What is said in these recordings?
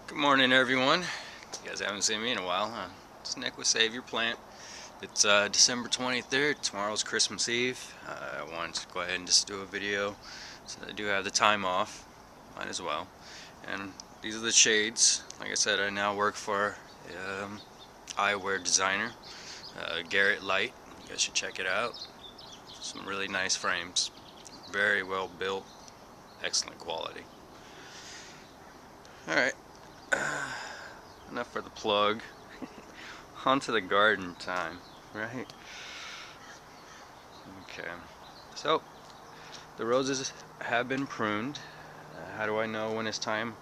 Good morning, everyone. You guys haven't seen me in a while. It's Nick with Save Your Plant. It's December 23rd. Tomorrow's Christmas Eve. I wanted to go ahead and just do a video so I do have the time off. Might as well. And these are the shades. Like I said, I now work for eyewear designer, Garrett Light. You guys should check it out. Some really nice frames. Very well built. Excellent quality. Alright. Enough for the plug. On to the garden time, right? Okay. So, the roses have been pruned. How do I know when it's time?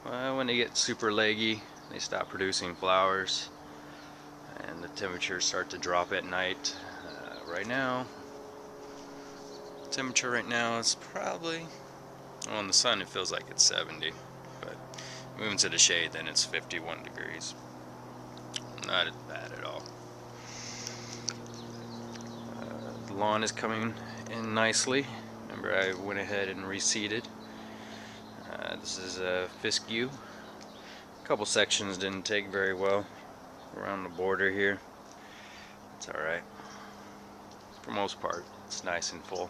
Well, when they get super leggy, they stop producing flowers, and the temperatures start to drop at night. Right now, temperature right now is probably, well, in the sun it feels like it's 70, but moving to the shade, then it's 51 degrees. Not bad at all. The lawn is coming in nicely. Remember, I went ahead and reseeded. This is a fescue. A couple sections didn't take very well around the border here. It's alright. For most part, it's nice and full.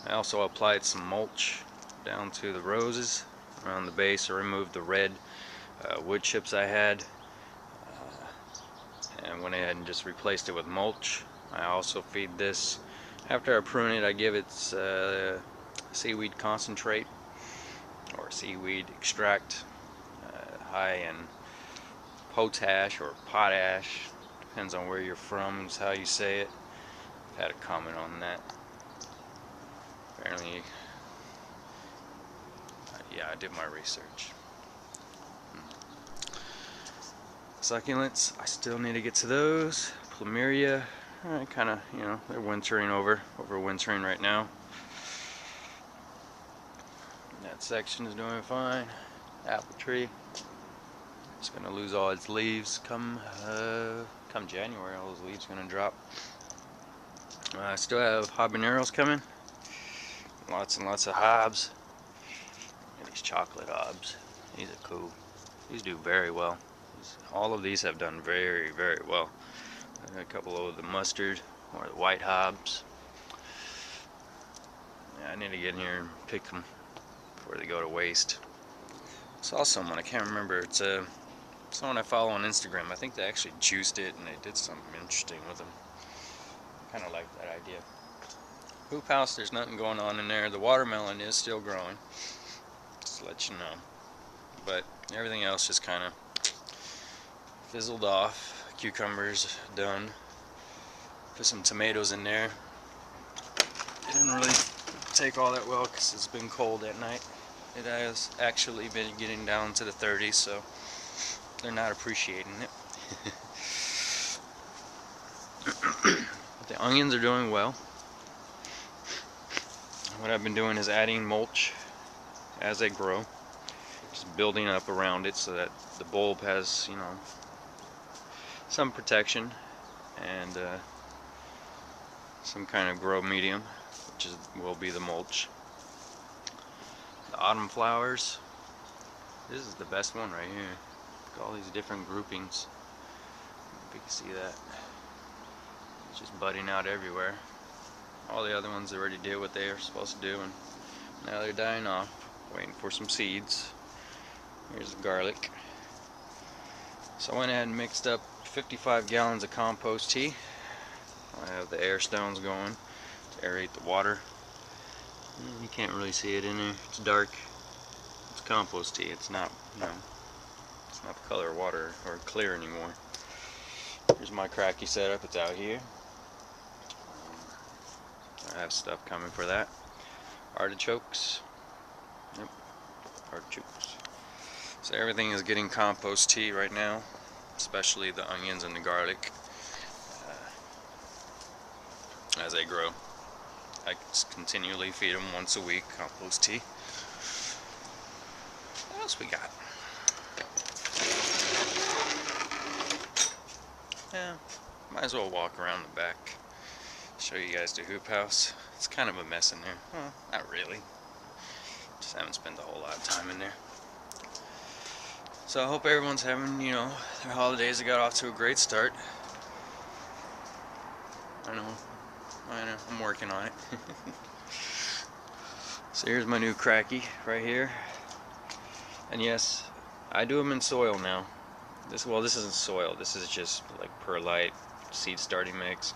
I also applied some mulch down to the roses around the base. I removed the red wood chips I had and went ahead and just replaced it with mulch. I also feed this, after I prune it, I give it seaweed concentrate or seaweed extract, high in potash or potash, depends on where you're from, is how you say it. I've had a comment on that. Apparently, yeah, I did my research. Succulents, I still need to get to those. Plumeria, kind of, you know, they're overwintering right now. That section is doing fine. Apple tree, it's gonna lose all its leaves come January. All those leaves gonna drop. I still have habaneros coming. Lots and lots of hobs. And these chocolate hobs, these are cool. These do very well. All of these have done very, very well. I got a couple of the mustard or the white hobs. Yeah, I need to get in here and pick them before they go to waste. I saw someone, I can't remember, it's someone I follow on Instagram. I think they actually juiced it and they did something interesting with them. Kind of like that idea. Hoop house, there's nothing going on in there. The watermelon is still growing, just to let you know. But everything else just kind of fizzled off. Cucumbers done. Put some tomatoes in there. It didn't really take all that well because it's been cold at night. It has actually been getting down to the 30s, so they're not appreciating it. The onions are doing well. What I've been doing is adding mulch as they grow, just building up around it so that the bulb has, you know, some protection and some kind of grow medium, which will be the mulch. The autumn flowers, this is the best one right here. Look at all these different groupings. If you can see that, it's just budding out everywhere. All the other ones already did what they are supposed to do, and now they're dying off, waiting for some seeds. Here's the garlic. So I went ahead and mixed up 55 gallons of compost tea. I have the air stones going to aerate the water. You can't really see it in there. It's dark. It's compost tea. It's not, you know, it's not the color of water or clear anymore. Here's my cracky setup. It's out here. I have stuff coming for that. Artichokes. Yep, artichokes. So everything is getting compost tea right now, especially the onions and the garlic as they grow. I continually feed them once a week, compost tea. What else we got? Yeah, might as well walk around the back. Show you guys the hoop house. It's kind of a mess in there. Well, not really. Just haven't spent a whole lot of time in there. So I hope everyone's having, you know, their holidays got off to a great start. I know, I'm working on it. So here's my new cracky right here. And yes, I do them in soil now. This isn't soil, this is just like perlite seed starting mix.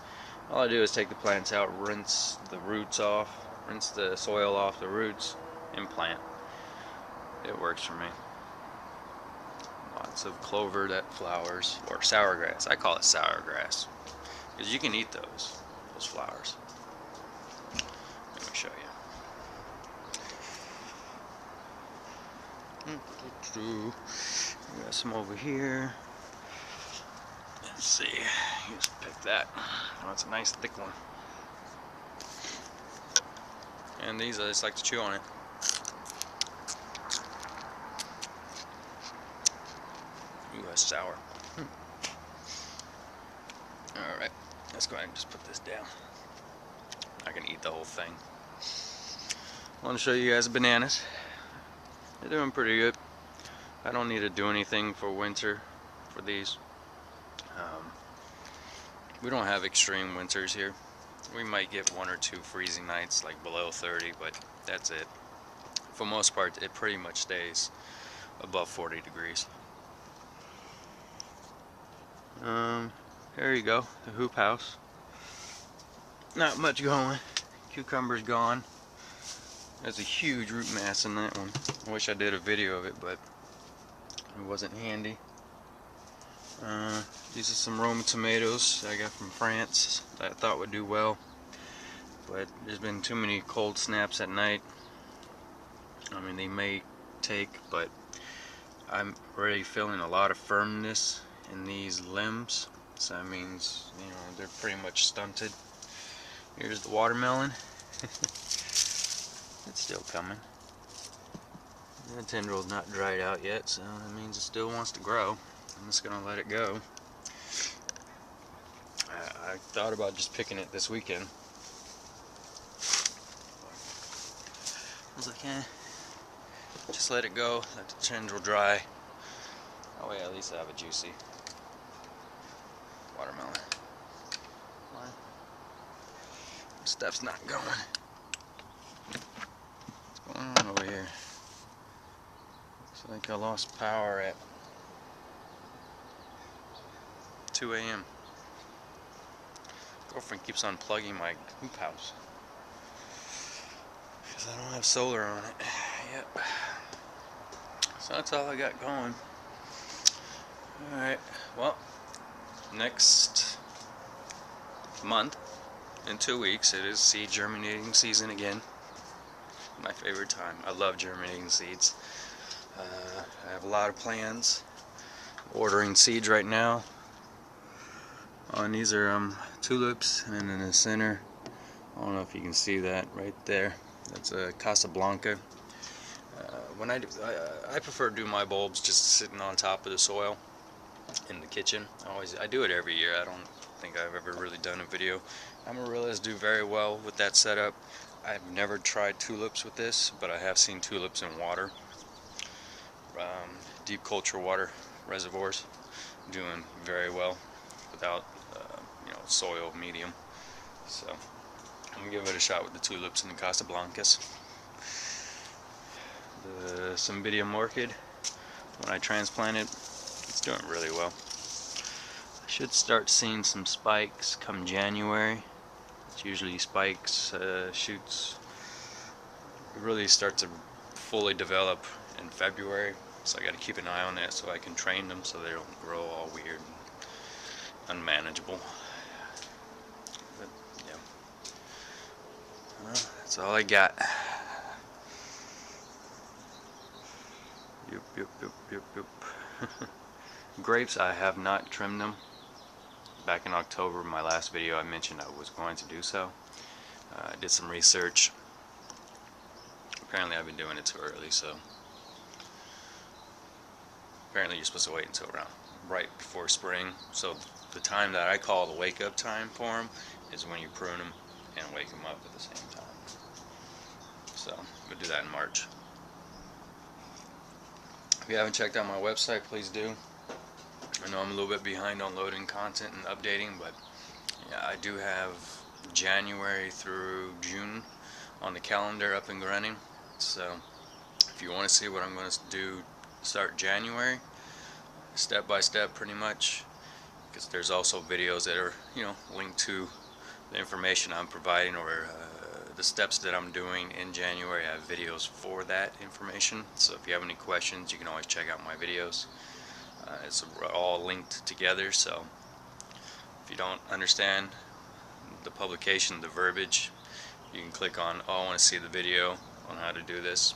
All I do is take the plants out, rinse the roots off, rinse the soil off the roots, and plant. It works for me. Lots of clover that flowers, or sour grass. I call it sour grass because you can eat those flowers. Let me show you. We got some over here. Let's see. Just pick that. Oh, it's a nice thick one. And these I just like to chew on it. Ooh, that's sour. Alright, let's go ahead and just put this down. I can eat the whole thing. I want to show you guys bananas. They're doing pretty good. I don't need to do anything for winter for these. We don't have extreme winters here. We might get 1 or 2 freezing nights, like below 30, but that's it. For most part, it pretty much stays above 40 degrees. There you go, the hoop house. Not much going. Cucumber's gone. There's a huge root mass in that one. I wish I did a video of it, but it wasn't handy. These are some Roma tomatoes I got from France that I thought would do well, but there's been too many cold snaps at night. I mean, they may take, but I'm already feeling a lot of firmness in these limbs, so that means, you know, they're pretty much stunted. Here's the watermelon. It's still coming. The tendril's not dried out yet, so that means it still wants to grow. I'm just gonna let it go. I thought about just picking it this weekend. I was like, just let it go, let the tendril dry. Oh yeah, at least I have a juicy watermelon. Why? Stuff's not going. What's going on over here? Looks like I lost power at 2 a.m. Girlfriend keeps on plugging my hoop house because I don't have solar on it. Yep. So that's all I got going. Alright, well, next month, in 2 weeks, it is seed germinating season again. My favorite time. I love germinating seeds. I have a lot of plans. Ordering seeds right now. And these are tulips, and then in the center, I don't know if you can see that right there. That's a Casablanca. When I prefer to do my bulbs just sitting on top of the soil in the kitchen. I do it every year. I don't think I've ever really done a video. Amaryllis do very well with that setup. I've never tried tulips with this, but I have seen tulips in water. Deep culture water reservoirs doing very well without soil medium. So I'm gonna give it a shot with the tulips and the Casablancas. The Cymbidium Orchid, when I transplant it, it's doing really well. I should start seeing some spikes come January. It's usually spikes, shoots. It really starts to fully develop in February, so I got to keep an eye on that so I can train them so they don't grow all weird and unmanageable. But yeah, well, that's all I got. Yep. Grapes, I have not trimmed them. Back in October, my last video, I mentioned I was going to do so. I did some research. Apparently I've been doing it too early, so apparently you're supposed to wait until around right before spring. So the time that I call the wake up time for them is when you prune them and wake them up at the same time. So we'll do that in March. If you haven't checked out my website, please do. I know I'm a little bit behind on loading content and updating, but yeah, I do have January through June on the calendar up and running. So if you want to see what I'm going to do, start January, step by step pretty much, because there's also videos that are, linked to the information I'm providing, or the steps that I'm doing in January. I have videos for that information, so if you have any questions, you can always check out my videos. It's all linked together, so if you don't understand the publication, the verbiage, you can click on, oh, I want to see the video on how to do this.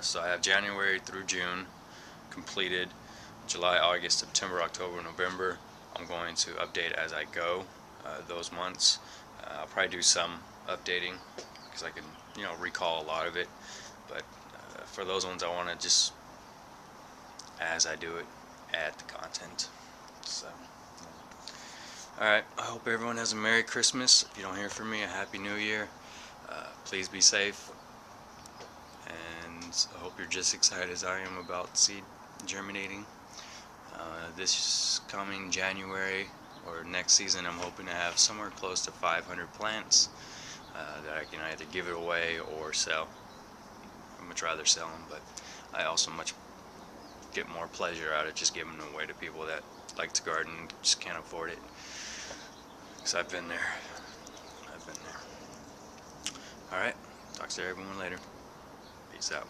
So I have January through June completed. July, August, September, October, November, I'm going to update as I go those months. I'll probably do some updating because I can, recall a lot of it. But for those ones, I want to just, as I do it, add the content. So, alright, I hope everyone has a Merry Christmas. If you don't hear from me, a Happy New Year. Please be safe. And I hope you're just excited as I am about seed germinating. This coming January or next season, I'm hoping to have somewhere close to 500 plants that I can either give it away or sell. I'd much rather sell them, but I also get more pleasure out of just giving them away to people that like to garden and just can't afford it. Because I've been there. Alright, talk to everyone later. Peace out.